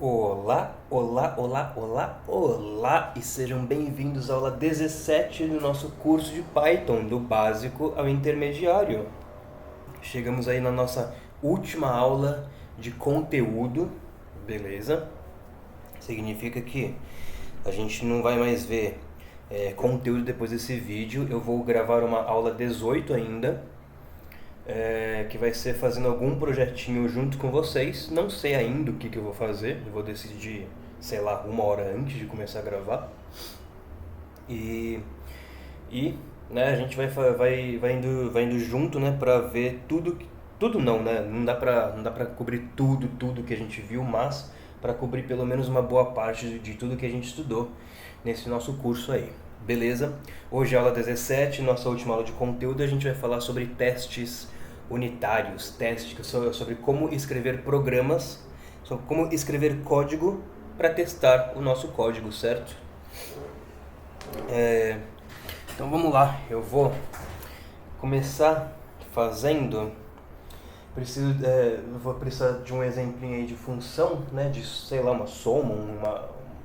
Olá, olá, olá, olá, olá e sejam bem-vindos à aula 17 do nosso curso de Python, do básico ao intermediário. Chegamos aí na nossa última aula de conteúdo, beleza? Significa que a gente não vai mais ver conteúdo depois desse vídeo. Eu vou gravar uma aula 18 ainda, que vai ser fazendo algum projetinho junto com vocês. Não sei ainda o que eu vou fazer, eu vou decidir, sei lá, uma hora antes de começar a gravar. E né, a gente vai indo junto, né, pra ver tudo não, né, não dá pra cobrir tudo que a gente viu, mas para cobrir pelo menos uma boa parte de tudo que a gente estudou nesse nosso curso aí. Beleza? Hoje é aula 17, nossa última aula de conteúdo, a gente vai falar sobre testes unitários, testes sobre como escrever programas, sobre como escrever código para testar o nosso código, certo? Então vamos lá, eu vou começar fazendo. Vou precisar de um exemplinho aí de função, né? De, sei lá, uma soma,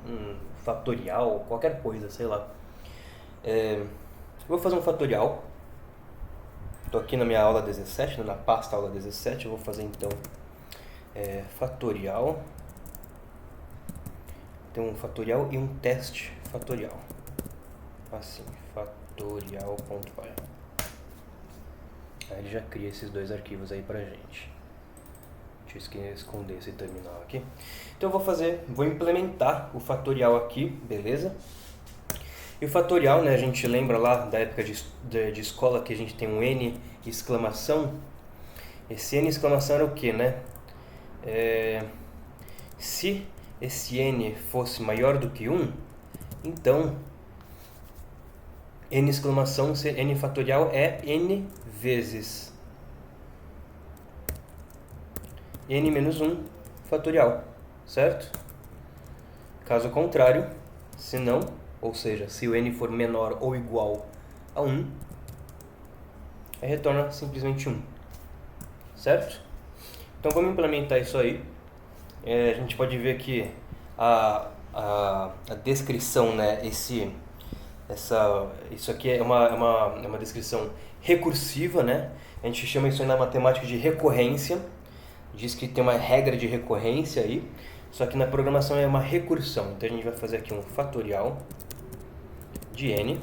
um fatorial, qualquer coisa, sei lá. Vou fazer um fatorial. Estou aqui na minha aula 17, na pasta aula 17. Eu vou fazer então fatorial. Tem um fatorial e um teste fatorial. Assim, fatorial.py. Aí ele já cria esses dois arquivos aí pra gente. Deixa eu esconder esse terminal aqui. Então eu vou implementar o fatorial aqui, beleza? E o fatorial, né, a gente lembra lá da época de escola que a gente tem um N exclamação. Esse N exclamação era o que, né? Se esse N fosse maior do que 1, então N exclamação, N fatorial é N vezes N menos 1 fatorial, certo? Caso contrário, se não, ou seja, se o N for menor ou igual a 1, retorna simplesmente 1, certo? Então vamos implementar isso aí. A gente pode ver que a descrição, né, isso aqui é uma descrição recursiva, né? A gente chama isso aí na matemática de recorrência. Diz que tem uma regra de recorrência aí, só que na programação é uma recursão. Então a gente vai fazer aqui um fatorial de n,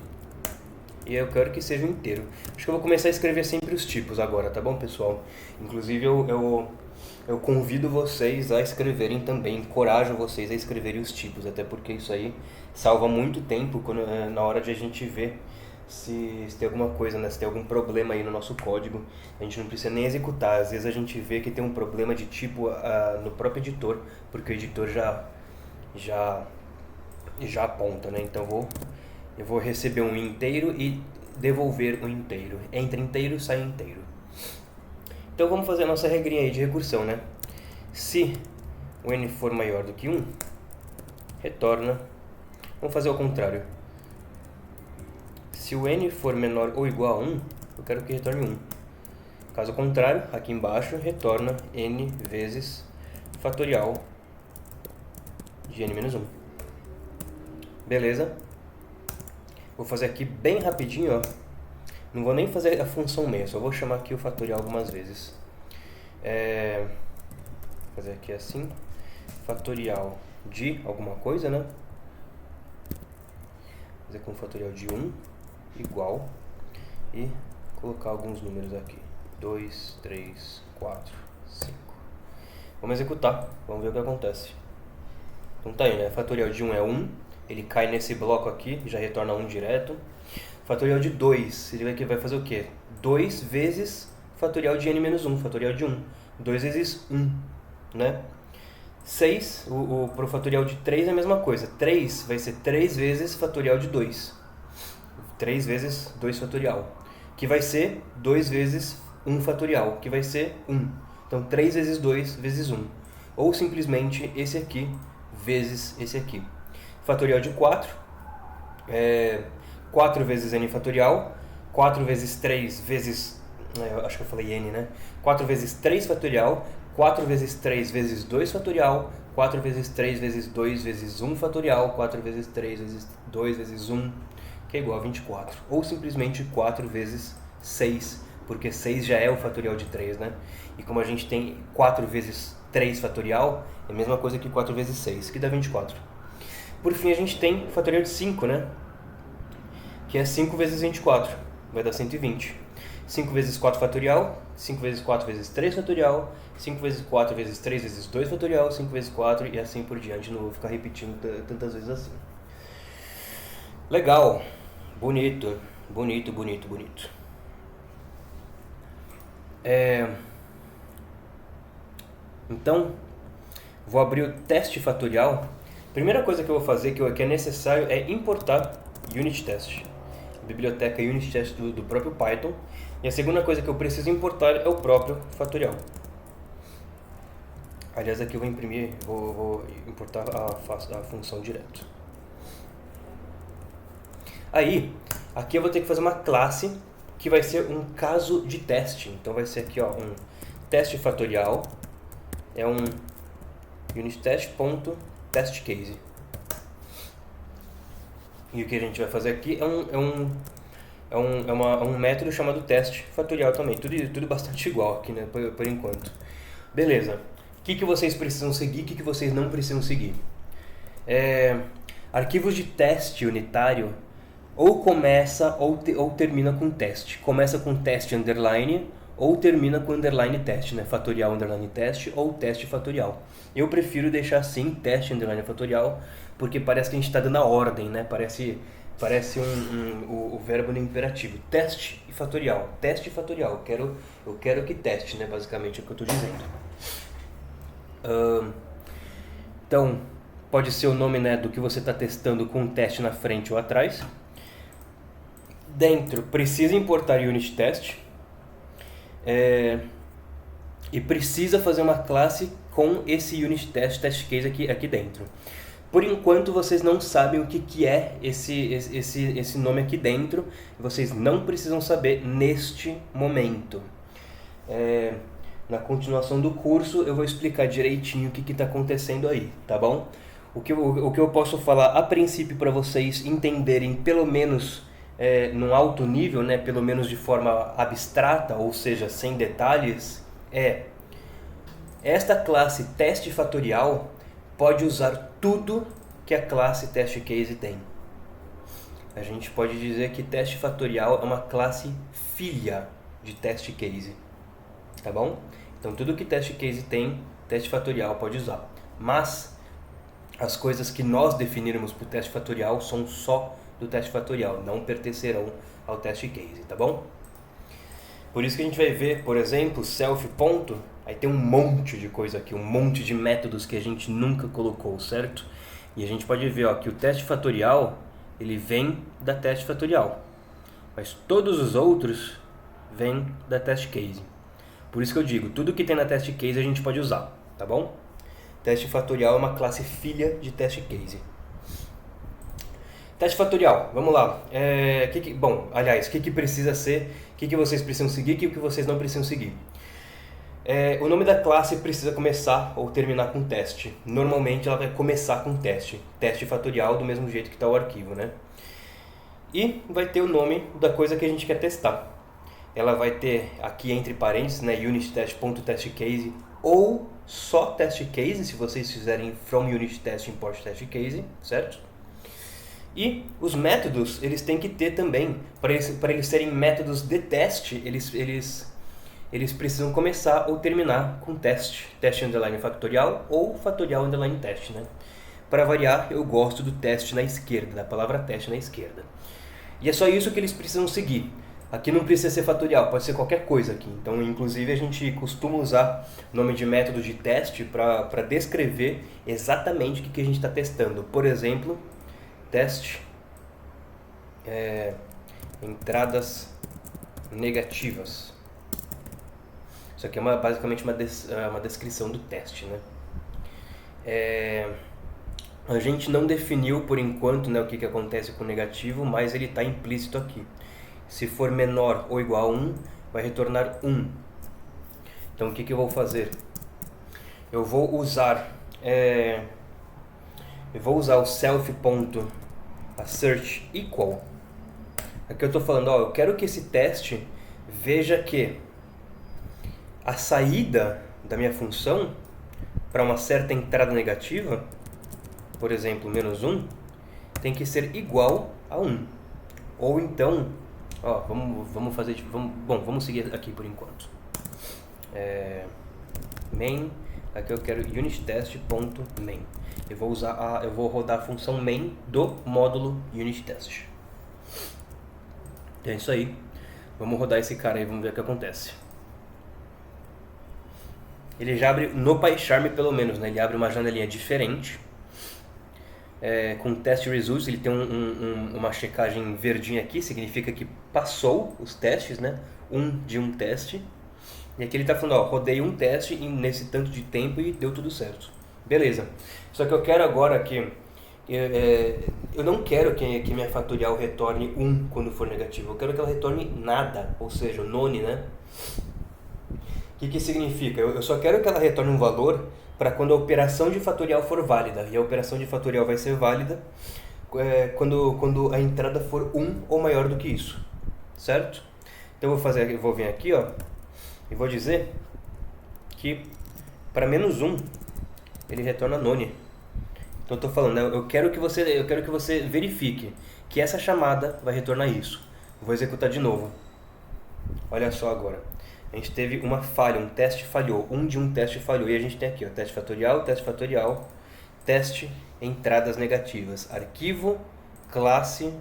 e eu quero que seja um inteiro. Acho que eu vou começar a escrever sempre os tipos agora, tá bom, pessoal? Inclusive eu convido vocês a escreverem também, encorajo vocês a escreverem os tipos, até porque isso aí salva muito tempo na hora de a gente ver se tem alguma coisa, né? Se tem algum problema aí no nosso código. A gente não precisa nem executar. Às vezes a gente vê que tem um problema de tipo no próprio editor, porque o editor já aponta, né? Então eu vou receber um inteiro e devolver um inteiro. Entra inteiro, sai inteiro. Então vamos fazer a nossa regrinha aí de recursão, né? Se o n for maior do que 1, retorna. Vamos fazer ao contrário. Se o n for menor ou igual a 1, eu quero que retorne 1. Caso contrário, aqui embaixo, retorna n vezes fatorial de n menos 1. Beleza? Vou fazer aqui bem rapidinho, ó. Não vou nem fazer a função meia, só vou chamar aqui o fatorial algumas vezes. Vou fazer aqui assim, fatorial de alguma coisa, né? Vou fazer com fatorial de 1 igual e colocar alguns números aqui. 2, 3, 4, 5. Vamos executar, vamos ver o que acontece. Então tá aí, né? Fatorial de 1 é 1, ele cai nesse bloco aqui, já retorna 1 direto. Fatorial de 2, ele vai fazer o quê? 2 vezes fatorial de n menos 1, fatorial de 1. 2 vezes 1, né? 6, pro fatorial de 3 é a mesma coisa. 3 vai ser 3 vezes fatorial de 2. 3 vezes 2 fatorial, que vai ser 2 vezes 1 fatorial, que vai ser 1. Então 3 vezes 2 vezes 1. Ou simplesmente esse aqui vezes esse aqui. Fatorial de 4 é 4 vezes n fatorial, 4 vezes 3 vezes... acho que eu falei n, né? 4 vezes 3 fatorial, 4 vezes 3 vezes 2 fatorial, 4 vezes 3 vezes 2 vezes 1 fatorial, 4 vezes 3 vezes 2 vezes 1, que é igual a 24. Ou simplesmente 4 vezes 6, porque 6 já é o fatorial de 3, né? E como a gente tem 4 vezes 3 fatorial, é a mesma coisa que 4 vezes 6, que dá 24. Por fim, a gente tem o fatorial de 5, né? Que é 5 vezes 24, vai dar 120. 5 vezes 4 fatorial, 5 vezes 4 vezes 3 fatorial, 5 vezes 4 vezes 3 vezes 2 fatorial, 5 vezes 4 e assim por diante. Não vou ficar repetindo tantas vezes assim. Legal, bonito, bonito, bonito, bonito. Então, vou abrir o teste fatorial. Primeira coisa que eu vou fazer, que é necessário, é importar unit test, a biblioteca unit test do próprio Python. E a segunda coisa que eu preciso importar é o próprio fatorial. Aliás, aqui eu vou imprimir, vou importar a função direto. Aí, aqui eu vou ter que fazer uma classe que vai ser um caso de teste. Então vai ser aqui, ó, um teste fatorial, é um unittest.testCase. E o que a gente vai fazer aqui é um método chamado teste fatorial também. Tudo bastante igual aqui, né, por enquanto. Beleza. O que vocês precisam seguir, o que vocês não precisam seguir? Arquivos de teste unitário ou começa ou termina com teste. Começa com teste underline ou termina com underline teste, né? Fatorial underline teste ou teste fatorial. Eu prefiro deixar assim, teste underline fatorial, porque parece que a gente está dando a ordem, né? Parece o verbo no imperativo. Teste e fatorial. Teste e fatorial. Eu quero que teste, né? Basicamente é o que eu estou dizendo. Então, pode ser o nome, né, do que você está testando com um teste na frente ou atrás. Dentro, precisa importar unit test. E precisa fazer uma classe com esse unit test case aqui dentro. Por enquanto vocês não sabem o que é esse nome aqui dentro. Vocês não precisam saber neste momento. Na continuação do curso eu vou explicar direitinho o que está acontecendo aí, tá bom? O que eu posso falar a princípio para vocês entenderem pelo menos num alto nível, né, pelo menos de forma abstrata, ou seja, sem detalhes, esta classe teste fatorial pode usar tudo que a classe teste case tem. A gente pode dizer que teste fatorial é uma classe filha de teste case, tá bom? Então tudo que teste case tem, teste fatorial pode usar. Mas as coisas que nós definirmos para o teste fatorial são só do teste fatorial, não pertencerão ao teste case, tá bom? Por isso que a gente vai ver, por exemplo, self ponto, aí tem um monte de coisa aqui, um monte de métodos que a gente nunca colocou, certo? E a gente pode ver, ó, que o teste fatorial, ele vem da teste fatorial, mas todos os outros vêm da teste case. Por isso que eu digo, tudo que tem na teste case a gente pode usar, tá bom? Teste fatorial é uma classe filha de teste case. Teste fatorial, vamos lá. Bom, aliás, o que precisa ser, o que vocês precisam seguir e o que vocês não precisam seguir. O nome da classe precisa começar ou terminar com teste. Normalmente ela vai começar com teste. Teste fatorial do mesmo jeito que está o arquivo, né? E vai ter o nome da coisa que a gente quer testar. Ela vai ter aqui entre parênteses, né, unittest.testCase ou só testCase, se vocês fizerem from unittest import testCase, certo? E os métodos, eles têm que ter também, para eles serem métodos de teste, eles precisam começar ou terminar com teste. Teste underline factorial ou fatorial underline teste, né? Para variar, eu gosto do teste na esquerda, da palavra teste na esquerda. E é só isso que eles precisam seguir. Aqui não precisa ser fatorial, pode ser qualquer coisa aqui. Então, inclusive, a gente costuma usar nome de método de teste para descrever exatamente o que a gente está testando. Por exemplo, teste entradas negativas. Isso aqui é basicamente uma descrição do teste, né? A gente não definiu por enquanto, né, o que acontece com o negativo, mas ele está implícito aqui. Se for menor ou igual a 1, vai retornar 1. Então o que eu vou fazer? eu vou usar o self.assert equal. Aqui eu estou falando, eu quero que esse teste veja que a saída da minha função para uma certa entrada negativa, por exemplo, -1, tem que ser igual a 1. Ou então, vamos seguir aqui por enquanto. Main, aqui eu quero unittest.main. Eu vou rodar a função main do módulo unittest. É isso aí. Vamos rodar esse cara aí, vamos ver o que acontece. Ele já abre, no PyCharm pelo menos, né? Ele abre uma janelinha diferente. Com test results, ele tem uma checagem verdinha aqui, significa que passou os testes, né? de um teste. E aqui ele está falando, rodei um teste nesse tanto de tempo e deu tudo certo. Beleza. Só que eu quero agora que... eu não quero que minha fatorial retorne 1 quando for negativo. Eu quero que ela retorne nada, ou seja, o none, né? O que significa? Eu só quero que ela retorne um valor para quando a operação de fatorial for válida. E a operação de fatorial vai ser válida quando a entrada for 1 ou maior do que isso. Certo? Então eu vou vir aqui, e vou dizer que para -1 ele retorna none. Então eu estou falando, eu quero que você verifique que essa chamada vai retornar isso. Vou executar de novo. Olha só agora. A gente teve uma falha, um teste falhou, de um teste falhou. E a gente tem aqui, teste fatorial, teste, entradas negativas, arquivo, classe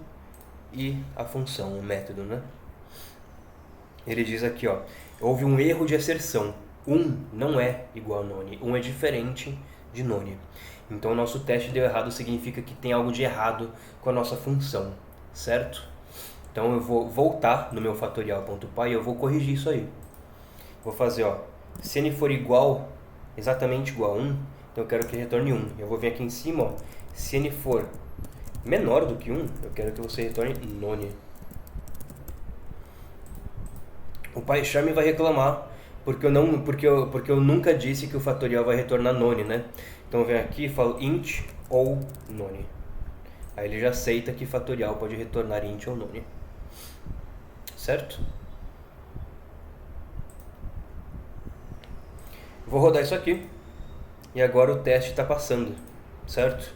e a função, o método, né? Ele diz aqui, houve um erro de asserção. 1 não é igual a none, 1 é diferente de none. Então o nosso teste deu errado, significa que tem algo de errado com a nossa função, certo? Então eu vou voltar no meu fatorial.py e eu vou corrigir isso aí. Vou fazer, se n for exatamente igual a 1, então eu quero que retorne 1. Eu vou vir aqui em cima, se n for menor do que 1, eu quero que você retorne none. O PyCharm vai reclamar porque eu nunca disse que o fatorial vai retornar none, né? Então eu venho aqui e falo int ou none. Aí ele já aceita que fatorial pode retornar int ou none. Certo? Vou rodar isso aqui e agora o teste está passando, certo?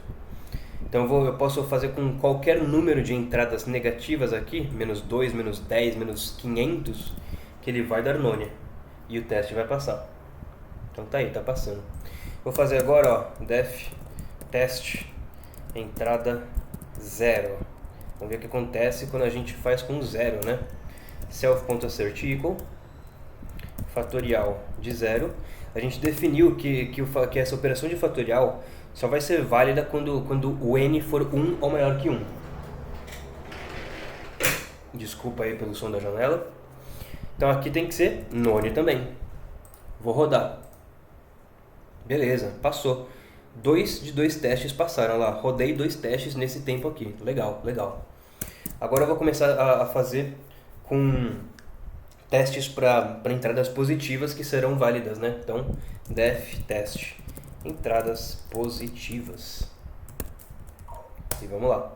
Então eu posso fazer com qualquer número de entradas negativas aqui, -2, -10, -500, que ele vai dar none e o teste vai passar. Então tá aí, tá passando. Vou fazer agora, def test entrada 0. Vamos ver o que acontece quando a gente faz com 0, né? Self.assert equal fatorial de 0. A gente definiu que essa operação de fatorial só vai ser válida quando o n for 1 ou maior que 1. Desculpa aí pelo som da janela. Então aqui tem que ser none também. Vou rodar. Beleza, passou. 2 de 2 testes passaram lá. Rodei 2 testes nesse tempo aqui. Legal, legal. Agora eu vou começar a fazer com testes para entradas positivas que serão válidas, né? Então, def test entradas positivas. E vamos lá.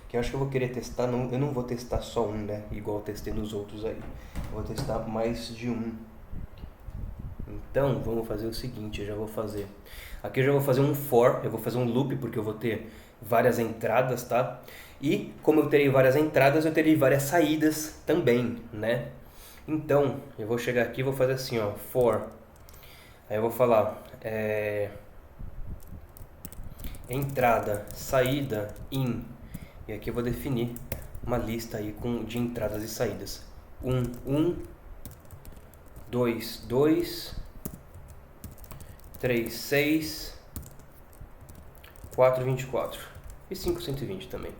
Que eu acho que eu vou querer testar, eu não vou testar só um, né? Igual eu testei nos outros aí. Eu vou testar mais de um. Então, vamos fazer o seguinte, aqui eu já vou fazer um for, eu vou fazer um loop porque eu vou ter várias entradas, tá? E como eu terei várias entradas, eu terei várias saídas também, né? Então, eu vou chegar aqui e vou fazer assim, for. Aí eu vou falar entrada, saída, in. E aqui eu vou definir uma lista aí de entradas e saídas. 1, 2, 2, 3, 6, 4, 24 e 5, 120 também.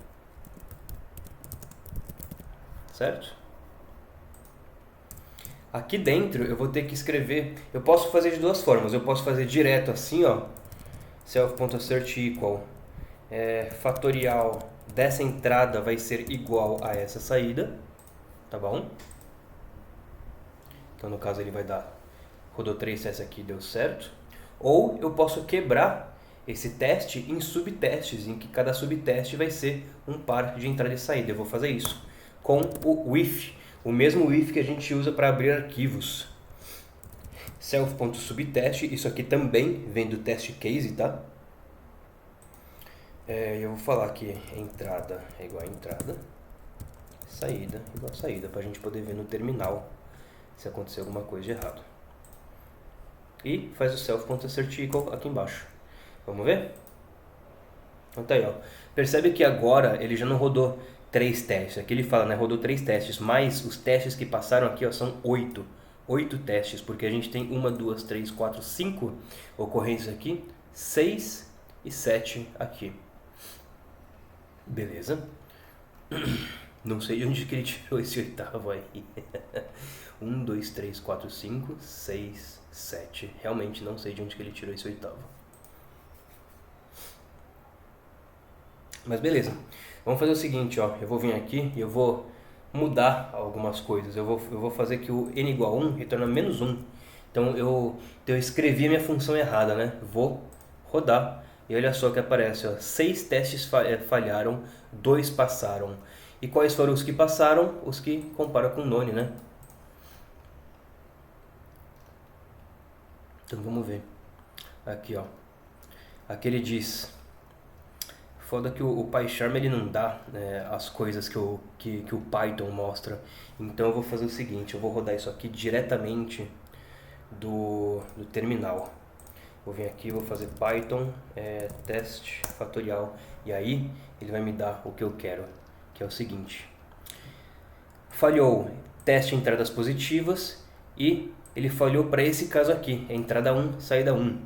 Certo? Aqui dentro eu vou ter que escrever, eu posso fazer de duas formas, eu posso fazer direto assim, self.assert equal, fatorial dessa entrada vai ser igual a essa saída, tá bom? Então no caso ele vai dar rodou 3 testes aqui, deu certo. Ou eu posso quebrar esse teste em subtestes, em que cada subteste vai ser um par de entrada e saída. Eu vou fazer isso com o if, o mesmo if que a gente usa para abrir arquivos. Self.subtest, isso aqui também vem do test case, tá? Eu vou falar que entrada é igual a entrada, saída é igual a saída, para a gente poder ver no terminal se acontecer alguma coisa de errado. E faz o self.assertEqual aqui embaixo. Vamos ver? Então tá aí, ó. Percebe que agora ele já não rodou 3 testes. Aqui ele fala, né? Rodou 3 testes, mas os testes que passaram aqui, ó, são 8. 8 testes, porque a gente tem 1, 2, 3, 4, 5 ocorrências aqui, 6 e 7 aqui. Beleza? Não sei de onde que ele tirou esse oitavo aí. 1, 2, 3, 4, 5, 6, 7. Realmente não sei de onde que ele tirou esse oitavo. Mas beleza. Vamos fazer o seguinte, ó. Eu vou vir aqui e eu vou mudar algumas coisas. Eu vou fazer que o n igual a 1 retorna menos 1. Então eu escrevi a minha função errada, né? Vou rodar e olha só o que aparece, ó. 6 testes falharam, 2 passaram. E quais foram os que passaram? Os que comparam com o none, né? Então vamos ver. Aqui, ó. Aqui ele diz... Foda que o PyCharm ele não dá, né, as coisas que o Python mostra. Então eu vou fazer o seguinte, eu vou rodar isso aqui diretamente do terminal. Vou vir aqui, vou fazer Python teste fatorial e aí ele vai me dar o que eu quero, que é o seguinte. Falhou teste entradas positivas e ele falhou para esse caso aqui, entrada 1, saída 1.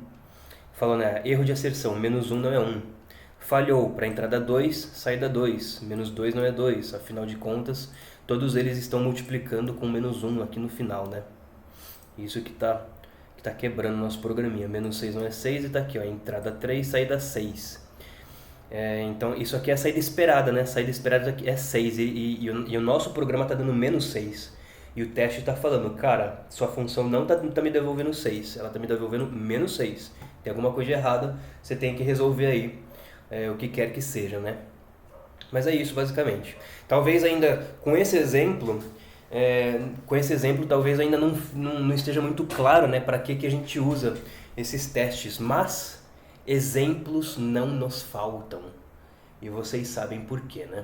Falou, né, erro de asserção, menos 1 não é 1. Falhou para entrada 2, saída 2. Menos 2 não é 2. Afinal de contas, todos eles estão multiplicando com menos 1 aqui no final, né? Isso que tá quebrando nosso programinha. Menos 6 não é 6 e tá aqui, ó. Entrada 3, saída 6. Então, isso aqui é a saída esperada, né? A saída esperada aqui é 6 e o nosso programa tá dando menos 6. E o teste tá falando, cara, sua função não tá me devolvendo 6. Ela tá me devolvendo menos 6. Tem alguma coisa errada, você tem que resolver aí. O que quer que seja, né? Mas é isso, basicamente. Talvez ainda, com esse exemplo talvez ainda não esteja muito claro, né, para que a gente usa esses testes, mas exemplos não nos faltam. E vocês sabem por quê, né?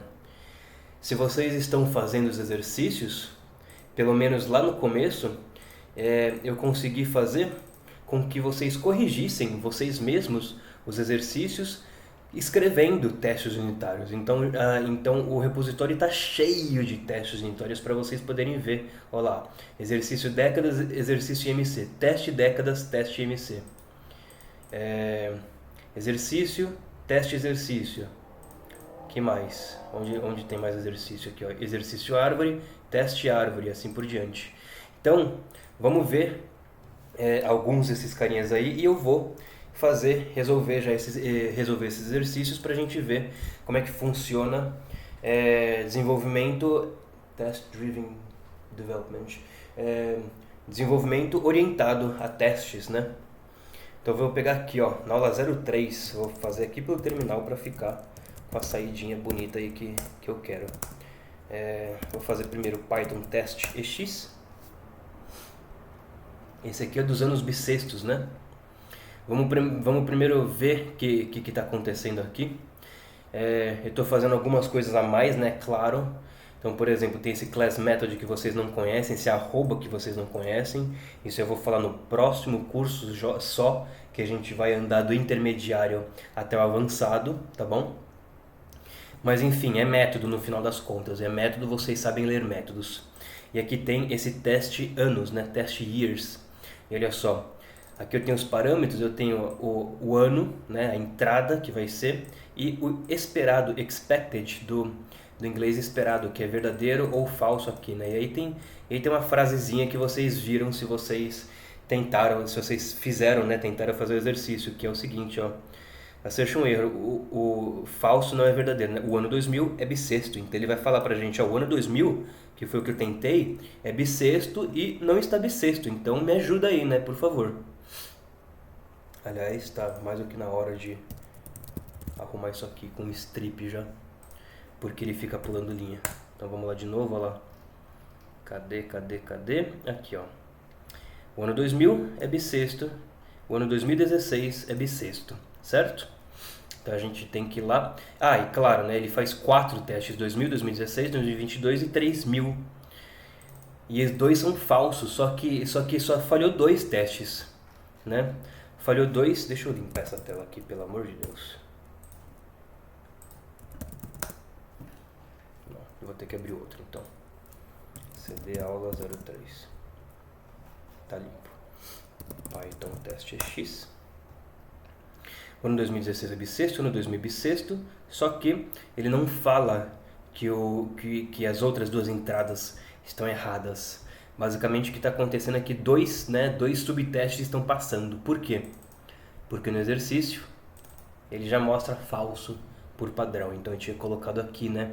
Se vocês estão fazendo os exercícios, pelo menos lá no começo, eu consegui fazer com que vocês corrigissem vocês mesmos os exercícios escrevendo testes unitários. Então o repositório está cheio de testes unitários para vocês poderem ver. Olha lá, exercício décadas, exercício IMC, teste décadas, teste IMC. Exercício, teste exercício. Que mais? Onde tem mais exercício aqui? Ó. Exercício árvore, teste árvore, assim por diante. Então, vamos ver alguns desses carinhas aí e eu vou resolver esses exercícios para a gente ver como é que funciona desenvolvimento, test-driven development, desenvolvimento orientado a testes, né? Então eu vou pegar aqui, ó, na aula 03, vou fazer aqui pelo terminal para ficar com a saidinha bonita aí que eu quero. Vou fazer primeiro Python test EX. Esse aqui é dos anos bissextos, né? Vamos primeiro ver o que está acontecendo aqui. Eu estou fazendo algumas coisas a mais, né? Claro. Então, por exemplo, tem esse class method que vocês não conhecem, esse arroba que vocês não conhecem. Isso eu vou falar no próximo curso só, que a gente vai andar do intermediário até o avançado, tá bom? Mas enfim, é método no final das contas. É método, vocês sabem ler métodos. E aqui tem esse teste anos, né? Teste years. E olha só. Aqui eu tenho os parâmetros, eu tenho o ano, né, a entrada que vai ser, e o esperado, expected, do inglês esperado, que é verdadeiro ou falso aqui, né? E aí tem uma frasezinha que vocês viram se vocês tentaram, se vocês fizeram, né, tentaram fazer o exercício, que é o seguinte, ó. Acerte um erro, o falso não é verdadeiro, né? O ano 2000 é bissexto, então ele vai falar pra gente, ó, o ano 2000, que foi o que eu tentei, é bissexto e não está bissexto, então me ajuda aí, né, por favor. Aliás, tá mais do que na hora de arrumar isso aqui com strip já, porque ele fica pulando linha. Então vamos lá de novo, ó lá. Cadê? Aqui, ó. O ano 2000 é bissexto, o ano 2016 é bissexto, certo? Então a gente tem que ir lá. Ah, e claro, né, ele faz 4 testes, 2000, 2016, 2022 e 3000. E os dois são falsos, só que só falhou 2 testes, né? Falhou 2, deixa eu limpar essa tela aqui, pelo amor de Deus. Não, eu vou ter que abrir outro então. CD aula 03. Tá limpo. Python teste X. O ano 2016 é bissexto, o ano 2000 é bissexto, só que ele não fala que as outras duas entradas estão erradas. Basicamente o que está acontecendo é que dois subtestes estão passando. Por quê? Porque no exercício ele já mostra falso por padrão. Então eu tinha colocado aqui, né,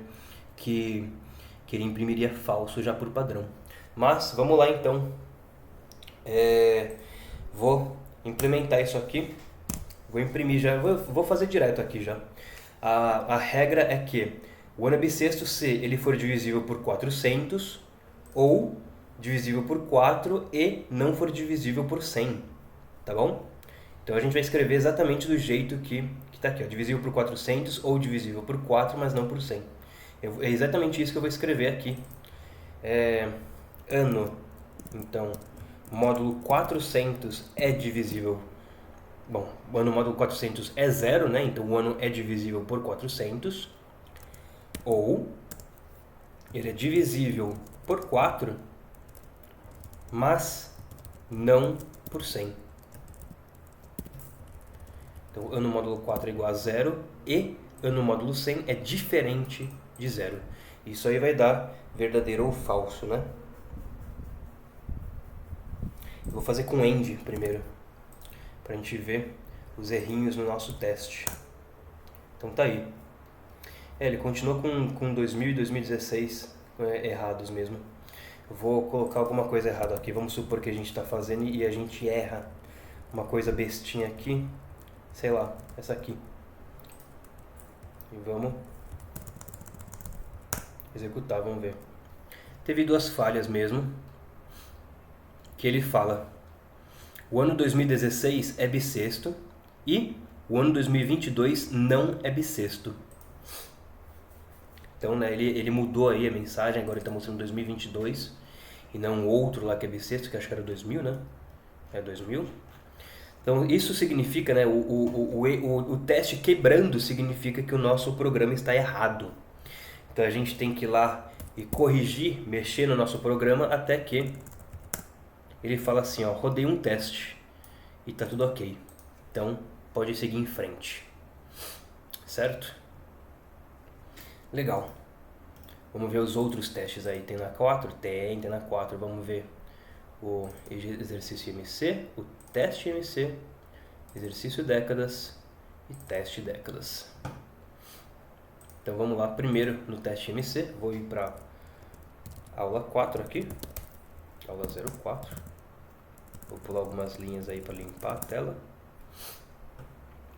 que ele imprimiria falso já por padrão. Mas vamos lá então. Vou implementar isso aqui. Vou imprimir já, vou fazer direto aqui já. A regra é que o ano bissexto, se ele for divisível por 400 ou divisível por 4 e não for divisível por 100, tá bom? Então a gente vai escrever exatamente do jeito que tá aqui, ó, divisível por 400 ou divisível por 4, mas não por 100. É exatamente isso que eu vou escrever aqui. Ano, então, módulo 400 é divisível. Bom, o ano módulo 400 é 0, né? Então o ano é divisível por 400. Ou ele é divisível por 4, mas não por 100. Então ano módulo 4 é igual a 0 e ano módulo 100 é diferente de 0. Isso aí vai dar verdadeiro ou falso, né? Eu vou fazer com AND primeiro, pra gente ver os errinhos no nosso teste. Então tá aí. Ele continua com 2000 e 2016 errados mesmo. Eu vou colocar alguma coisa errada aqui. Vamos supor que a gente está fazendo e a gente erra uma coisa bestinha aqui. Sei lá, essa aqui. E vamos executar, vamos ver. Teve 2 falhas mesmo. Que ele fala: o ano 2016 é bissexto e o ano 2022 não é bissexto. Então, né, ele mudou aí a mensagem, agora ele está mostrando 2022 e não outro lá que é bissexto, que acho que era 2000, né? É 2000. Então, isso significa, né, o teste quebrando significa que o nosso programa está errado. Então, a gente tem que ir lá e corrigir, mexer no nosso programa até que ele fala assim, ó, rodei um teste e tá tudo ok. Então, pode seguir em frente. Certo? Legal. Vamos ver os outros testes aí. Tem na 4? Tem na 4. Vamos ver o exercício MC, o teste MC, exercício décadas e teste décadas. Então vamos lá, primeiro no teste MC. Vou ir para aula 4 aqui, aula 04. Vou pular algumas linhas aí para limpar a tela.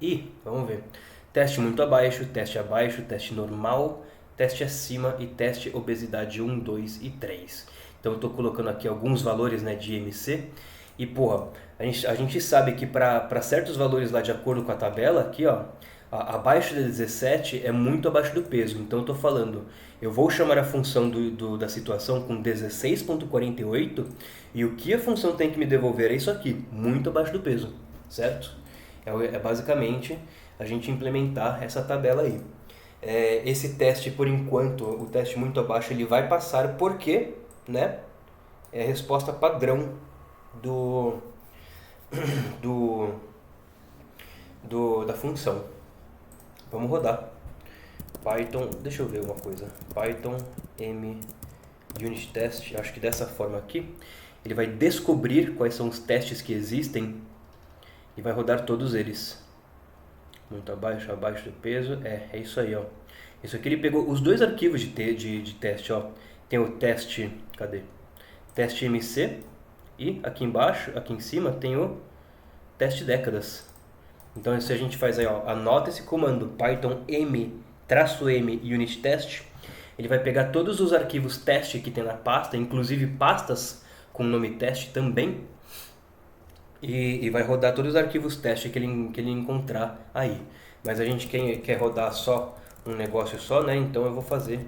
E vamos ver. Teste muito abaixo, teste normal, teste acima e teste obesidade 1, 2 e 3. Então eu estou colocando aqui alguns valores, né, de IMC. E porra, a gente sabe que para certos valores lá de acordo com a tabela aqui, ó, abaixo de 17 é muito abaixo do peso. Então eu estou falando, eu vou chamar a função da situação com 16.48 e o que a função tem que me devolver é isso aqui, muito abaixo do peso, certo? É basicamente a gente implementar essa tabela aí. Esse teste, por enquanto, o teste muito abaixo, ele vai passar porque, né, é a resposta padrão da função. Vamos rodar. Python, deixa eu ver uma coisa. Python M Unit Test, acho que dessa forma aqui, ele vai descobrir quais são os testes que existem e vai rodar todos eles. muito abaixo do peso, é isso aí, ó. Isso aqui ele pegou os dois arquivos de teste, ó. Tem o teste, cadê? Teste MC e aqui embaixo, aqui em cima, tem o teste décadas. Então se a gente faz aí, ó, anota esse comando Python M unit test, ele vai pegar todos os arquivos teste que tem na pasta, inclusive pastas com nome teste também, e vai rodar todos os arquivos teste que ele encontrar aí. Mas a gente quer rodar só um negócio só, né? Então eu vou fazer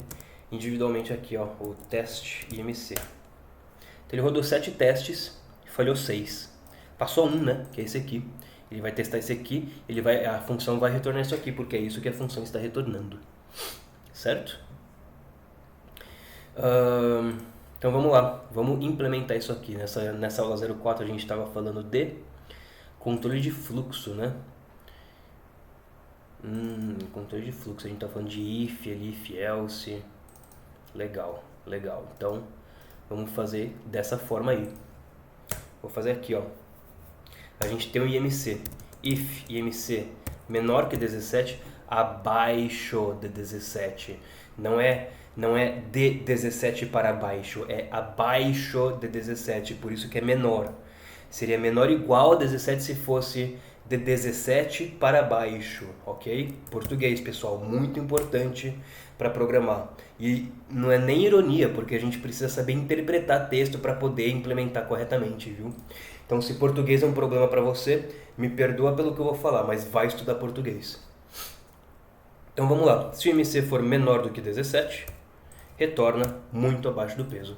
individualmente aqui, ó, o teste IMC. Então ele rodou 7 testes e falhou 6. Passou um, né? Que é esse aqui. Ele vai testar esse aqui, a função vai retornar isso aqui, porque é isso que a função está retornando. Certo? Então vamos lá, vamos implementar isso aqui. Nessa aula 04 a gente estava falando de controle de fluxo, né? Controle de fluxo, a gente está falando de if, elif, else. Legal. Então vamos fazer dessa forma aí. Vou fazer aqui, ó. A gente tem o IMC. If IMC menor que 17, abaixo de 17. Não é de 17 para baixo, é abaixo de 17, por isso que é menor. Seria menor ou igual a 17 se fosse de 17 para baixo, ok? Português, pessoal, muito importante para programar. E não é nem ironia, porque a gente precisa saber interpretar texto para poder implementar corretamente, viu? Então, se português é um problema para você, me perdoa pelo que eu vou falar, mas vai estudar português. Então vamos lá, se o IMC for menor do que 17, retorna muito abaixo do peso.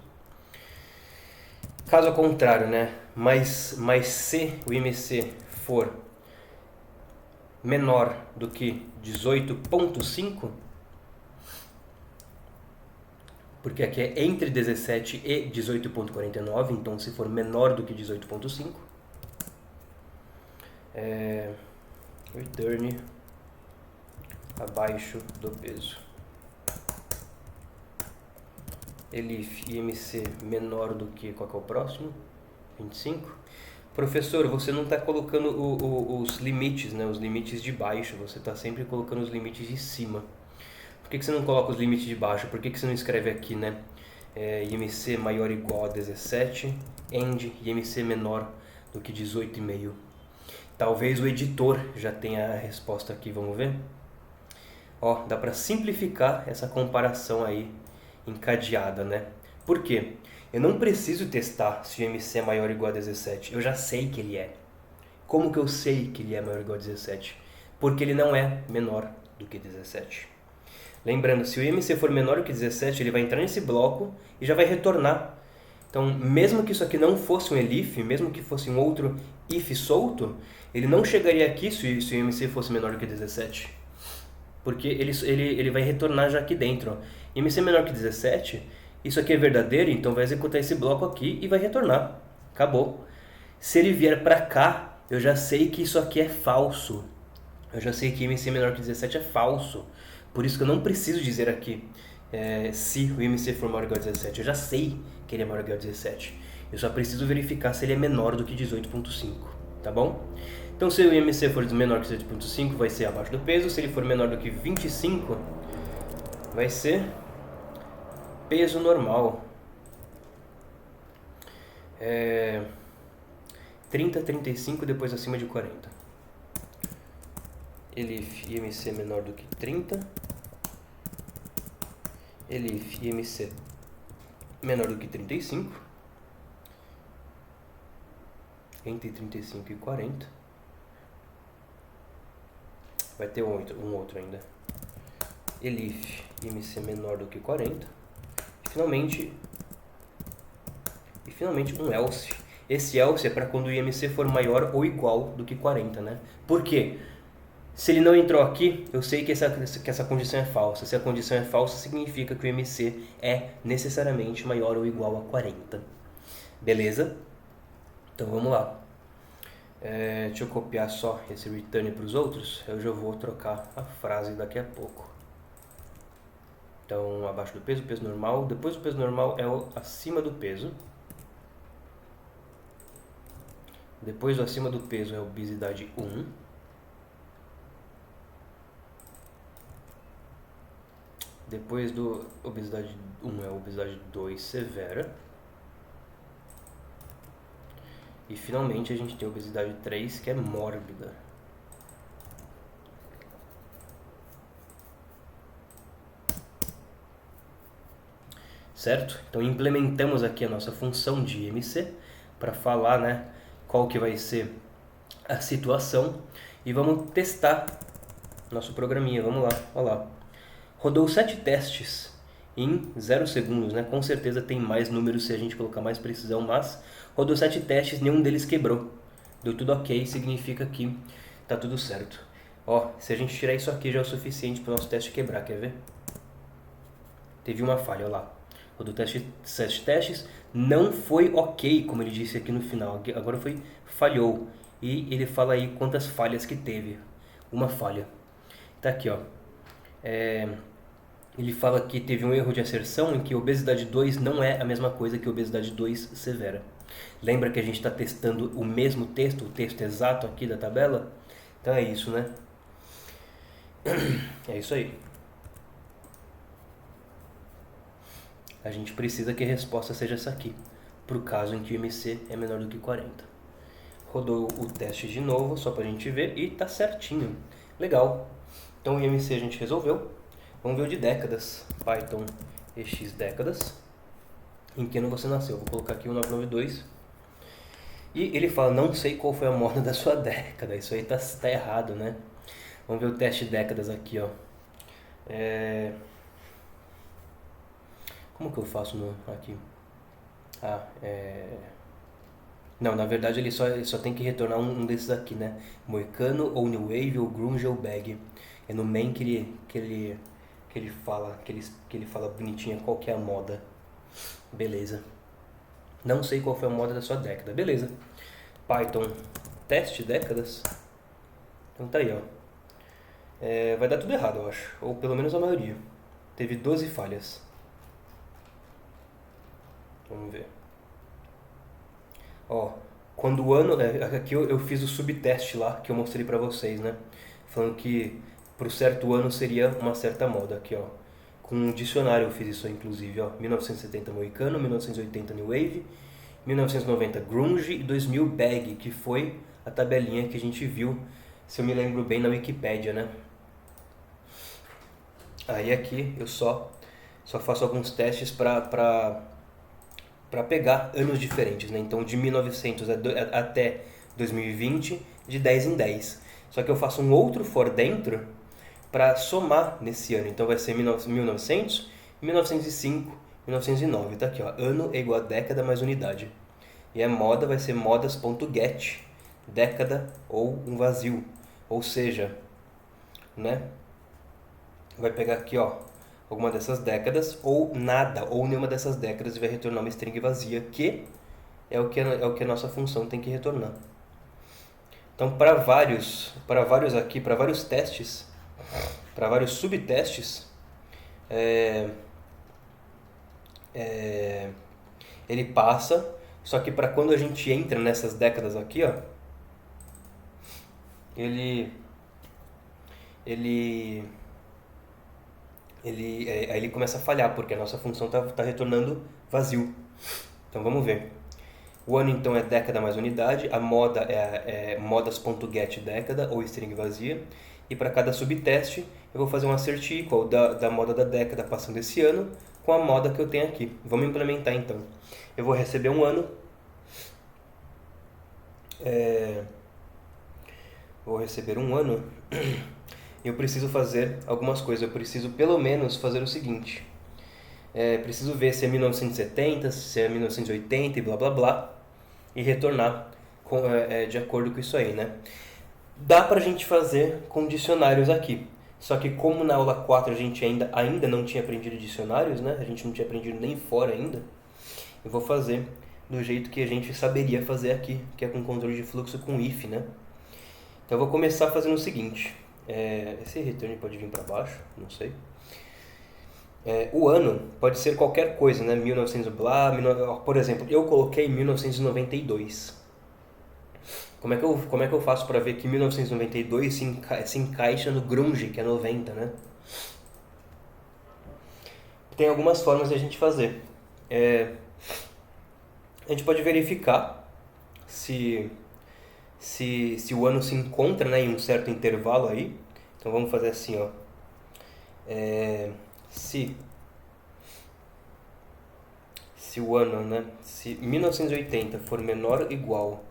Caso contrário, né? Mas se o IMC for menor do que 18.5, porque aqui é entre 17 e 18.49, então se for menor do que 18.5, return abaixo do peso. Elif IMC menor do que, qual que é o próximo? 25. Professor, você não está colocando os limites, né? Os limites de baixo, você está sempre colocando os limites de cima. Por que você não coloca os limites de baixo? Por que você não escreve aqui, né? IMC maior ou igual a 17, end IMC menor do que 18,5. Talvez o editor já tenha a resposta aqui, vamos ver? Ó, dá para simplificar essa comparação aí encadeada, né? Por quê? Eu não preciso testar se o IMC é maior ou igual a 17. Eu já sei que ele é. Como que eu sei que ele é maior ou igual a 17? Porque ele não é menor do que 17. Lembrando, se o IMC for menor do que 17, ele vai entrar nesse bloco e já vai retornar. Então, mesmo que isso aqui não fosse um elif, mesmo que fosse um outro if solto, ele não chegaria aqui se o IMC fosse menor do que 17. Porque ele vai retornar já aqui dentro, ó. IMC menor que 17, isso aqui é verdadeiro, então vai executar esse bloco aqui e vai retornar. Acabou. Se ele vier para cá, eu já sei que isso aqui é falso. Eu já sei que IMC menor que 17 é falso. Por isso que eu não preciso dizer aqui se o IMC for maior ou igual a 17. Eu já sei que ele é maior ou igual a 17. Eu só preciso verificar se ele é menor do que 18.5, tá bom? Então se o IMC for menor que 18.5, vai ser abaixo do peso. Se ele for menor do que 25, vai ser peso normal. 30, 35, depois acima de 40. Elif IMC menor do que 30. Elif IMC menor do que 35. Entre 35 e 40. Vai ter um outro ainda. Elif IMC menor do que 40. E finalmente um else. Esse else é para quando o IMC for maior ou igual do que 40, né? Por quê? Se ele não entrou aqui, eu sei que essa condição é falsa. Se a condição é falsa, significa que o IMC é necessariamente maior ou igual a 40. Beleza? Então vamos lá. Deixa eu copiar só esse return para os outros. Eu já vou trocar a frase daqui a pouco. Então, abaixo do peso, peso normal. Depois do peso normal é o acima do peso. Depois do acima do peso é obesidade 1. Depois do obesidade 1 é obesidade 2 severa. E finalmente a gente tem a obesidade 3, que é mórbida. Certo? Então implementamos aqui a nossa função de IMC para falar, né, qual que vai ser a situação e vamos testar nosso programinha. Vamos lá, olha lá. Rodou 7 testes em 0 segundos, né? Com certeza tem mais números se a gente colocar mais precisão, mas rodou 7 testes, nenhum deles quebrou. Deu tudo ok, significa que tá tudo certo. Ó, se a gente tirar isso aqui já é o suficiente para o nosso teste quebrar, quer ver? Teve uma falha, olha lá. Rodou 7 testes, não foi ok, como ele disse aqui no final. Agora foi falhou. E ele fala aí quantas falhas que teve. Uma falha. Tá aqui, ó. Ele fala que teve um erro de asserção em que obesidade 2 não é a mesma coisa que obesidade 2 severa. Lembra que a gente está testando o mesmo texto, o texto exato aqui da tabela? Então é isso, né? É isso aí. A gente precisa que a resposta seja essa aqui, para o caso em que o IMC é menor do que 40. Rodou o teste de novo, só para a gente ver, e tá certinho. Legal. Então o IMC a gente resolveu. Vamos ver o de décadas. Python EX décadas. Em que ano você nasceu? Vou colocar aqui o 992. E ele fala, não sei qual foi a moda da sua década. Isso aí tá errado, né? Vamos ver o teste de décadas aqui, ó. Como que eu faço aqui? Não, na verdade ele só tem que retornar um desses aqui, né? Moicano, ou New Wave, ou Grunge, ou Bag. É no main que ele fala bonitinho qual que é a moda. Beleza. Não sei qual foi a moda da sua década. Beleza. Python teste décadas. Então tá aí, ó. Vai dar tudo errado, eu acho. Ou pelo menos a maioria. Teve 12 falhas. Vamos ver. Ó, quando o ano... aqui eu fiz o subteste lá, que eu mostrei pra vocês, né? Falando que pro certo ano seria uma certa moda. Aqui, ó. Com um dicionário eu fiz isso aí, inclusive, ó. 1970 Moicano, 1980 New Wave, 1990 Grunge e 2000 Bag, que foi a tabelinha que a gente viu, se eu me lembro bem, na Wikipédia, né? Aí aqui eu só faço alguns testes para pegar anos diferentes, né? Então de 1900 até 2020, de 10 em 10. Só que eu faço um outro for dentro para somar nesse ano. Então vai ser 1900, 1905, 1909. Tá aqui, ó. Ano é igual a década mais unidade. E a moda vai ser modas.get, década ou um vazio. Ou seja, né? Vai pegar aqui, ó, alguma dessas décadas ou nada, ou nenhuma dessas décadas e vai retornar uma string vazia, que é o que a nossa função tem que retornar. Então, para vários testes, para vários subtestes, ele passa, só que para quando a gente entra nessas décadas aqui, ó, aí ele começa a falhar, porque a nossa função tá retornando vazio. Então vamos ver. O ano então é década mais unidade, a moda é modas.get década ou string vazia, e para cada subteste eu vou fazer um assert equal da moda da década passando esse ano com a moda que eu tenho aqui. Vamos implementar então. Eu vou receber um ano, eu preciso fazer algumas coisas. Eu preciso pelo menos fazer o seguinte. Preciso ver se é 1970, se é 1980 e blá blá blá. E retornar de acordo com isso aí, né? Dá pra gente fazer com dicionários aqui. Só que como na aula 4 a gente ainda não tinha aprendido dicionários, né? A gente não tinha aprendido nem fora ainda. Eu vou fazer do jeito que a gente saberia fazer aqui, que é com controle de fluxo com if, né? Então eu vou começar fazendo o seguinte. Esse return pode vir para baixo, não sei. O ano pode ser qualquer coisa, né? 1900 blá, por exemplo, eu coloquei 1992. Como é que eu faço para ver que 1992 se encaixa no grunge, que é 90, né? tem algumas formas de a gente fazer. A gente pode verificar se o ano se encontra, né, em um certo intervalo aí. Então vamos fazer assim, ó. Se o ano, né, se 1980 for menor ou igual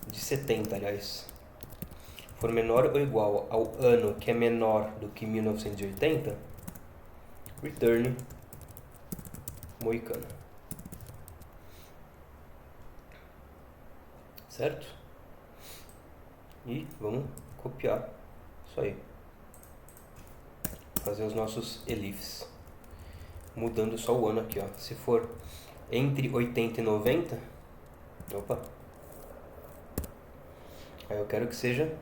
de 70, aliás, for menor ou igual ao ano que é menor do que 1980, return Moicano. Certo? E vamos copiar isso aí. Fazer os nossos elifs. Mudando só o ano aqui, ó. Se for entre 80 e 90, opa. Aí eu quero que seja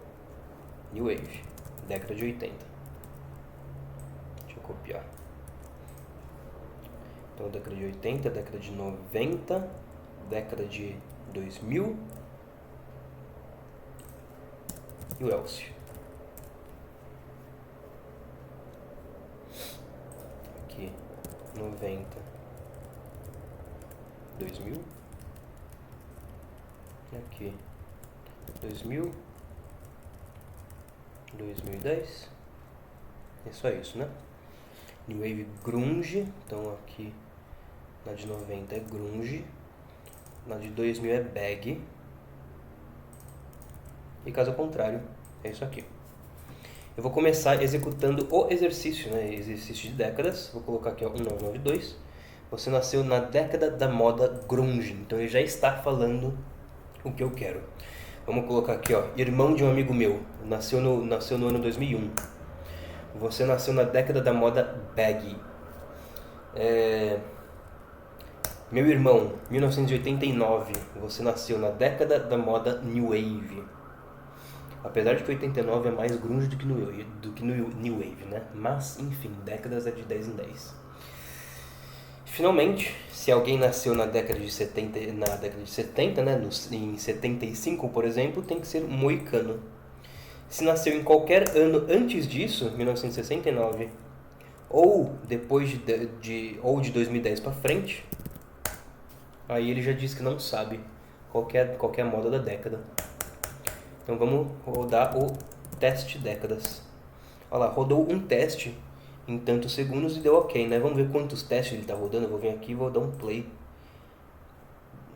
New Wave, década de 80. Deixa eu copiar. Então, década de 80, década de 90, década de 2000 e o else. Aqui, 90, 2000. E aqui, 2000, 2010. É só isso, né? New Wave Grunge. Então aqui na de 90 é Grunge. Na de 2000 é Bag. E caso contrário, é isso aqui. Eu vou começar executando o exercício, né? Exercício de décadas. Vou colocar aqui, ó, 1992. Você nasceu na década da moda grunge. Então ele já está falando o que eu quero. Vamos colocar aqui, ó, irmão de um amigo meu. Nasceu no ano 2001. Você nasceu na década da moda baggy. Meu irmão, 1989. Você nasceu na década da moda new wave. Apesar de que 89 é mais grunge do que new wave, né? Mas, enfim, décadas é de 10 em 10. Finalmente, se alguém nasceu na década de 70, né? Em 75, por exemplo, tem que ser moicano. Se nasceu em qualquer ano antes disso, 1969, ou depois de 2010 para frente, aí ele já diz que não sabe qualquer moda da década. Então vamos rodar o teste décadas. Olha lá, rodou um teste em tantos segundos e deu ok, né? Vamos ver quantos testes ele está rodando. Eu vou vir aqui e vou dar um play.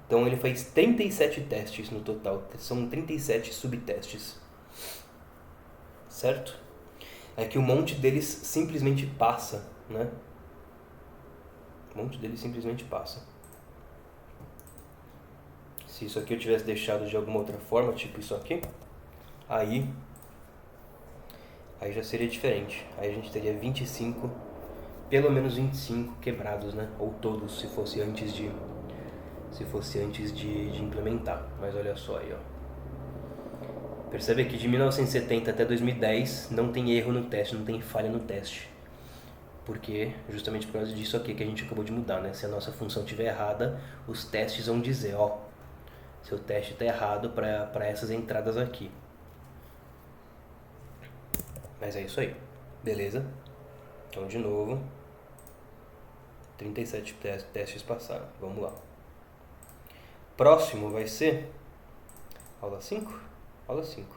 Então ele fez 37 testes no total. São 37 subtestes. Certo? É que um monte deles simplesmente passa, né? Um monte deles simplesmente passa. Se isso aqui eu tivesse deixado de alguma outra forma, tipo isso aqui, aí já seria diferente. Aí a gente teria 25, pelo menos 25 quebrados, né? Ou todos, se fosse antes de implementar. Mas olha só aí, ó. Percebe que de 1970 até 2010 não tem erro no teste, não tem falha no teste. Porque justamente por causa disso aqui que a gente acabou de mudar, né? Se a nossa função estiver errada, os testes vão dizer, ó, seu teste está errado para essas entradas aqui. Mas é isso aí, beleza? Então de novo, 37 testes passaram, vamos lá. Próximo vai ser aula 5? Aula 5.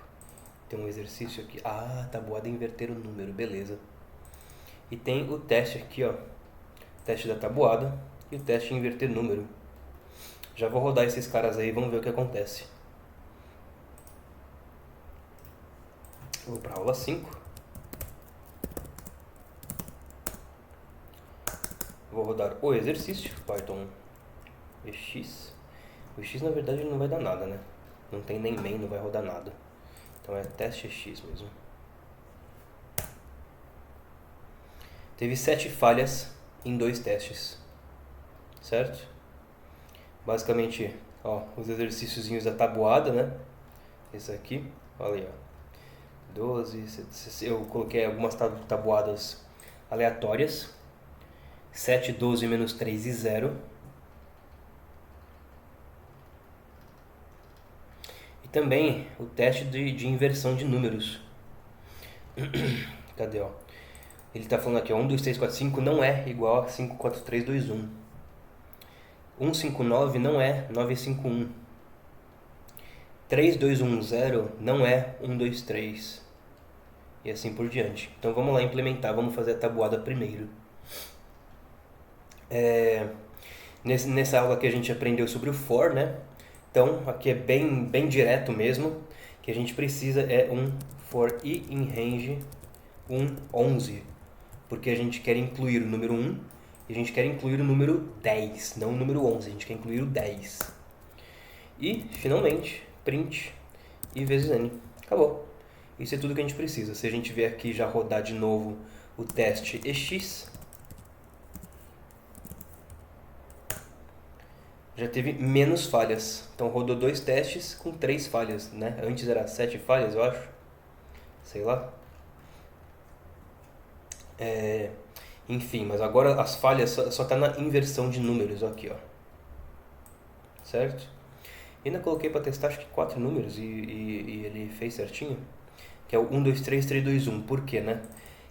Tem um exercício aqui. Ah, tabuada inverter o número, beleza. E tem o teste aqui, ó. Teste da tabuada e o teste inverter número. Já vou rodar esses caras aí, vamos ver o que acontece. Vou para aula 5. Vou rodar o exercício, Python EX. O X na verdade não vai dar nada, né? Não tem nem main, não vai rodar nada. Então é teste EX mesmo. Teve 7 falhas em 2 testes. Certo? Basicamente, ó, os exercíciozinhos da tabuada, né? Esse aqui, olha aí, ó. 12, eu coloquei algumas tabuadas aleatórias. 7, 12, menos 3 e 0. E também o teste de inversão de números. Cadê, ó? Ele está falando aqui, ó, 1, 2, 3, 4, 5 não é igual a 5, 4, 3, 2, 1. 159 não é 951. 3210 não é 123. E assim por diante. Então vamos lá implementar, vamos fazer a tabuada primeiro. Nessa aula aqui a gente aprendeu sobre o for, né? Então aqui é bem direto mesmo. O que a gente precisa é um for i in range 11. Porque a gente quer incluir o número 1 e a gente quer incluir o número 10, não o número 11, a gente quer incluir o 10. E, finalmente, print i vezes n. Acabou. Isso é tudo que a gente precisa. Se a gente vier aqui já rodar de novo o teste EX, já teve menos falhas. Então rodou 2 testes com 3 falhas, né? Antes era 7 falhas, eu acho. Sei lá. Enfim, mas agora as falhas só tá na inversão de números aqui, ó. Certo? E ainda coloquei para testar acho que 4 números e ele fez certinho. Que é o 1, 2, 3, 3, 2, 1. Por quê, né?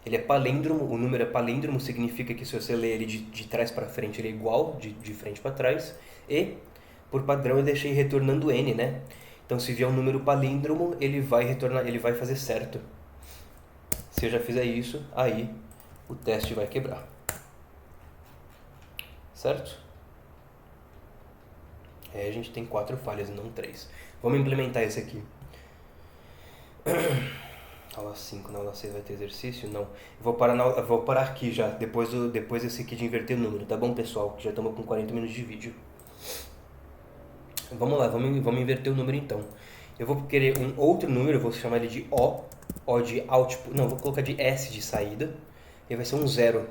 Ele é palíndromo, o número é palíndromo, significa que se você ler ele de trás para frente, ele é igual, de frente para trás. E, por padrão, eu deixei retornando n, né? Então, se vier um número palíndromo, ele vai retornar, ele vai fazer certo. Se eu já fizer isso, aí o teste vai quebrar. Certo? Aí a gente tem 4 falhas e não 3. Vamos implementar esse aqui. Aula 5, na aula 6 vai ter exercício? Não. Vou parar aqui já, depois desse aqui de inverter o número, tá bom, pessoal? Já estamos com 40 minutos de vídeo. Vamos lá, vamos inverter o número então. Eu vou querer um outro número, eu vou chamar ele de O de output, não, vou colocar de S de saída, e vai ser um 0.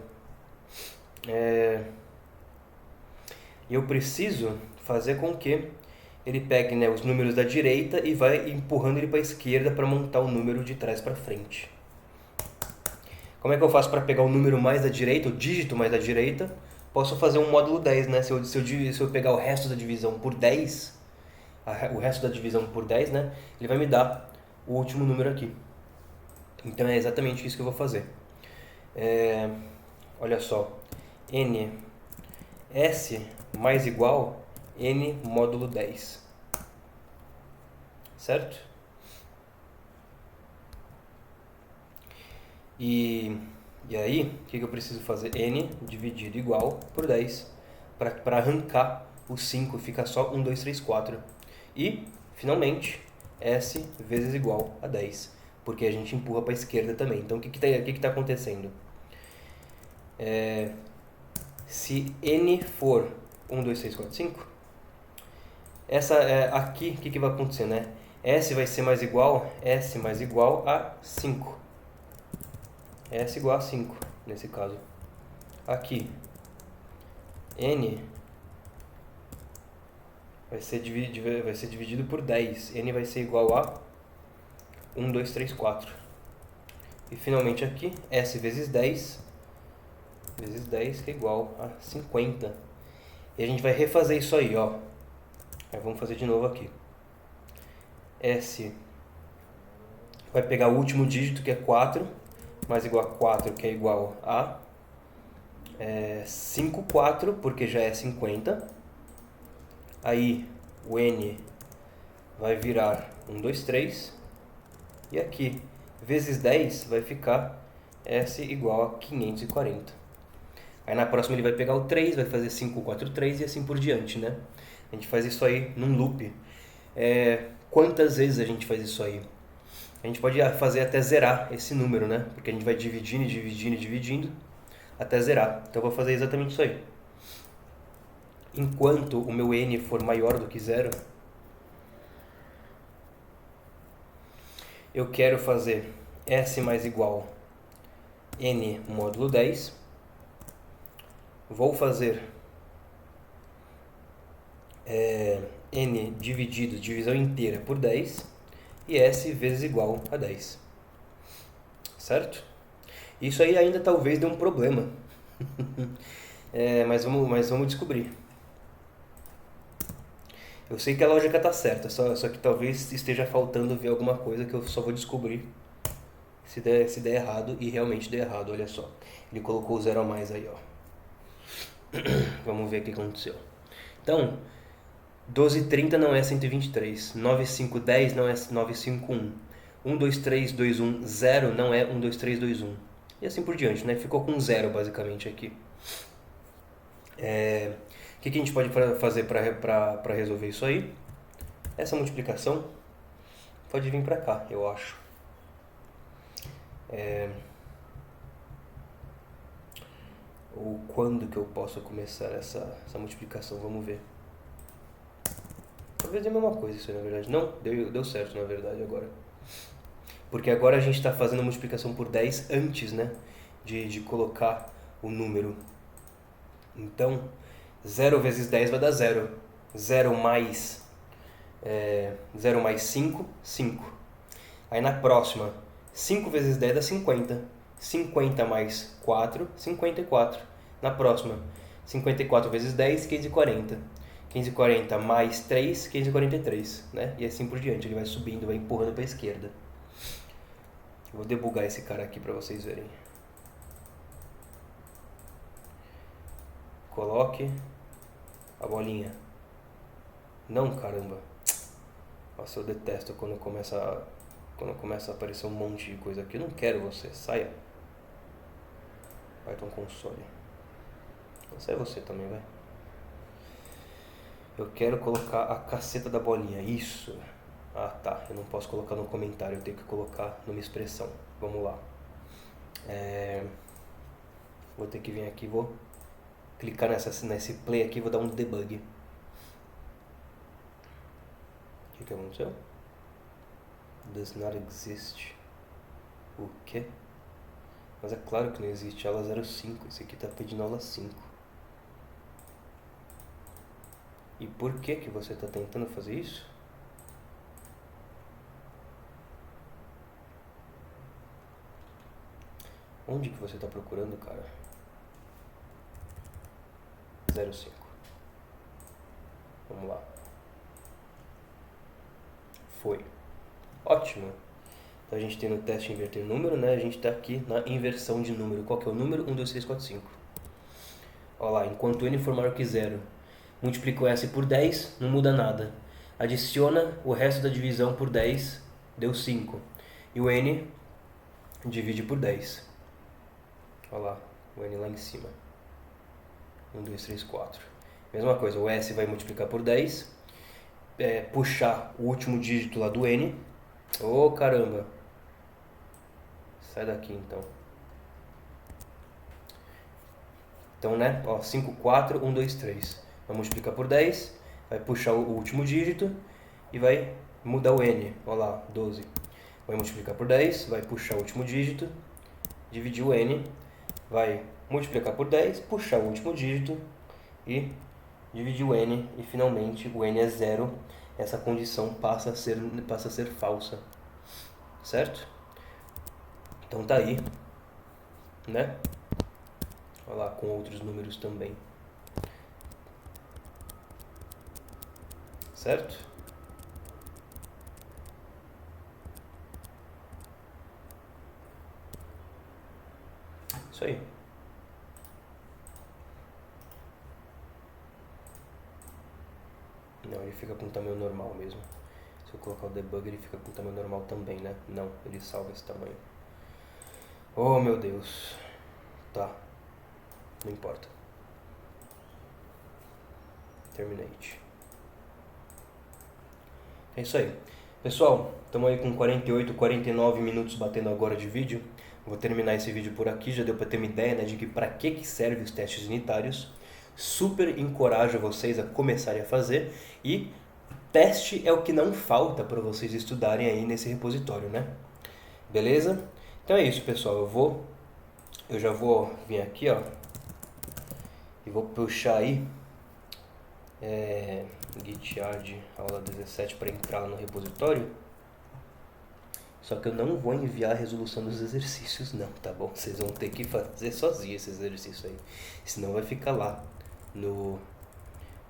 Eu preciso fazer com que ele pegue, né, os números da direita e vai empurrando ele para a esquerda para montar o número de trás para frente. Como é que eu faço para pegar o número mais da direita, o dígito mais da direita? Posso fazer um módulo 10, né? Se eu pegar o resto da divisão por 10, o resto da divisão por 10, né? Ele vai me dar o último número aqui. Então é exatamente isso que eu vou fazer. Olha só, n s mais igual n módulo 10. Certo? E aí, o que eu preciso fazer? N dividido igual por 10. Para arrancar o 5, fica só 1, 2, 3, 4. E, finalmente, S vezes igual a 10. Porque a gente empurra para a esquerda também. Então, o que tá acontecendo? Se N for 1, 2, 3, 4, 5, aqui, o que vai acontecer, né? S vai ser mais igual a 5. S igual a 5, nesse caso. Aqui, N vai ser dividido por 10. N vai ser igual a 1, 2, 3, 4. E finalmente aqui, S vezes 10 que é igual a 50. E a gente vai refazer isso aí, ó. Aí vamos fazer de novo aqui. S vai pegar o último dígito, que é 4, mais igual a 4, que é igual a 5, 4, porque já é 50. Aí o N vai virar 1, 2, 3. E aqui, vezes 10, vai ficar S igual a 540. Aí na próxima ele vai pegar o 3, vai fazer 5, 4, 3 e assim por diante, né? A gente faz isso aí num loop. Quantas vezes a gente faz isso aí? A gente pode fazer até zerar esse número, né? Porque a gente vai dividindo até zerar. Então eu vou fazer exatamente isso aí. Enquanto o meu n for maior do que zero, eu quero fazer S mais igual n módulo 10. Vou fazer n dividido, divisão inteira por 10, e S vezes igual a 10. Certo? Isso aí ainda talvez dê um problema. Mas vamos descobrir. Eu sei que a lógica está certa, só que talvez esteja faltando ver alguma coisa que eu só vou descobrir se der errado, e realmente der errado, olha só. Ele colocou o 0 a mais aí, ó. Vamos ver o que aconteceu. Então, 12:30 não é 123, 9510 não é 951, 12321 0 não é 12321. E assim por diante, né? Ficou com 0 basicamente aqui. O que a gente pode fazer para resolver isso aí? Essa multiplicação pode vir para cá, eu acho. Ou quando que eu posso começar essa multiplicação? Vamos ver. Talvez é a mesma coisa isso aí, na verdade. Não, deu certo na verdade agora. Porque agora a gente está fazendo a multiplicação por 10 antes, né? De colocar o número. Então, 0 vezes 10 vai dar 0. 0 mais 5, 5. Aí na próxima, 5 vezes 10 dá 50. 50 mais 4, 54. Na próxima, 54 vezes 10, 540. 540 mais 3, 543, né? E assim por diante, ele vai subindo, vai empurrando para a esquerda. Eu vou debugar esse cara aqui para vocês verem. Coloque a bolinha. Não, caramba. Nossa, eu detesto quando começa a aparecer um monte de coisa aqui. Eu não quero você, saia. Python console. Sai você também, vai. Eu quero colocar a caceta da bolinha. Isso. Ah, tá. Eu não posso colocar no comentário. Eu tenho que colocar numa expressão. Vamos lá. Vou ter que vir aqui. Vou clicar nesse play aqui. Vou dar um debug. O que aconteceu? Does not exist. O quê? Mas é claro que não existe aula 05. Esse aqui tá pedindo aula 5. E por que você está tentando fazer isso? Onde que você está procurando, cara? 05. Vamos lá. Foi. Ótimo. Então a gente tem no teste inverter número, né? A gente está aqui na inversão de número. Qual que é o número? 1, 2, 3, 4, 5. Olha lá, enquanto n for maior que 0, multiplica o S por 10, não muda nada. Adiciona o resto da divisão por 10, deu 5. E o n divide por 10. Olha lá, o n lá em cima. 1, 2, 3, 4. Mesma coisa, o S vai multiplicar por 10, puxar o último dígito lá do n. Ô, caramba! Sai daqui então. Então, né? Ó, 5, 4, 1, 2, 3. Vai multiplicar por 10, vai puxar o último dígito e vai mudar o n. Olha lá, 12. Vai multiplicar por 10, vai puxar o último dígito, dividir o n, vai multiplicar por 10, puxar o último dígito e dividir o n. E finalmente o n é 0. Essa condição passa a ser falsa. Certo? Então tá aí, né? Olha lá, com outros números também. Certo? Isso aí. Não, ele fica com tamanho normal mesmo. Se eu colocar o debug, ele fica com tamanho normal também, né? Não, ele salva esse tamanho. Oh, meu Deus. Tá. Não importa. Terminate. É isso aí. Pessoal, estamos aí com 48, 49 minutos batendo agora de vídeo. Vou terminar esse vídeo por aqui. Já deu para ter uma ideia, né, de que para que servem os testes unitários. Super encorajo vocês a começarem a fazer. E teste é o que não falta para vocês estudarem aí nesse repositório, né? Beleza? Então é isso, pessoal. Eu já vou vir aqui, ó, e vou puxar aí git-add aula 17 para entrar lá no repositório. Só que eu não vou enviar a resolução dos exercícios não, tá bom? Vocês vão ter que fazer sozinho esses exercícios aí, senão vai ficar lá no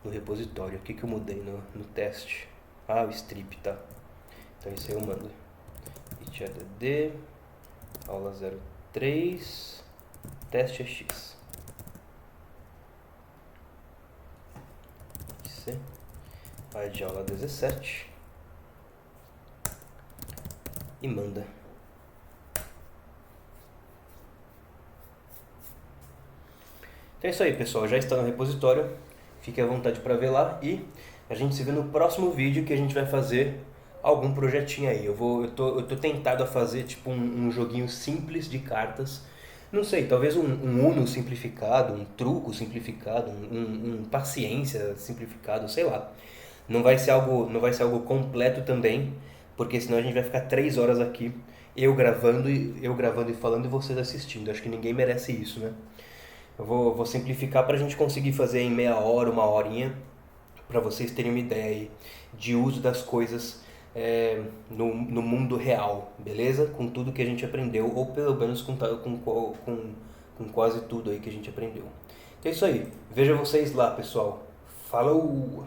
repositório. O que eu mudei no teste? Ah, o strip, tá? Então isso aí eu mando git-add Aula 03, teste X. Vai de aula 17 e manda. Então é isso aí, pessoal. Já está no repositório. Fique à vontade para ver lá e a gente se vê no próximo vídeo que a gente vai fazer algum projetinho aí. Eu tô tentado a fazer tipo um joguinho simples de cartas. Não sei, talvez um Uno simplificado, um truco simplificado, um paciência simplificado, sei lá. Não vai ser algo completo também, porque senão a gente vai ficar 3 horas aqui, eu gravando e falando e vocês assistindo. Acho que ninguém merece isso, né? Eu vou simplificar para a gente conseguir fazer em meia hora, uma horinha, para vocês terem uma ideia aí de uso das coisas no mundo real, beleza? Com tudo que a gente aprendeu, ou pelo menos com quase tudo aí que a gente aprendeu. Então é isso aí. Vejo vocês lá, pessoal. Falou!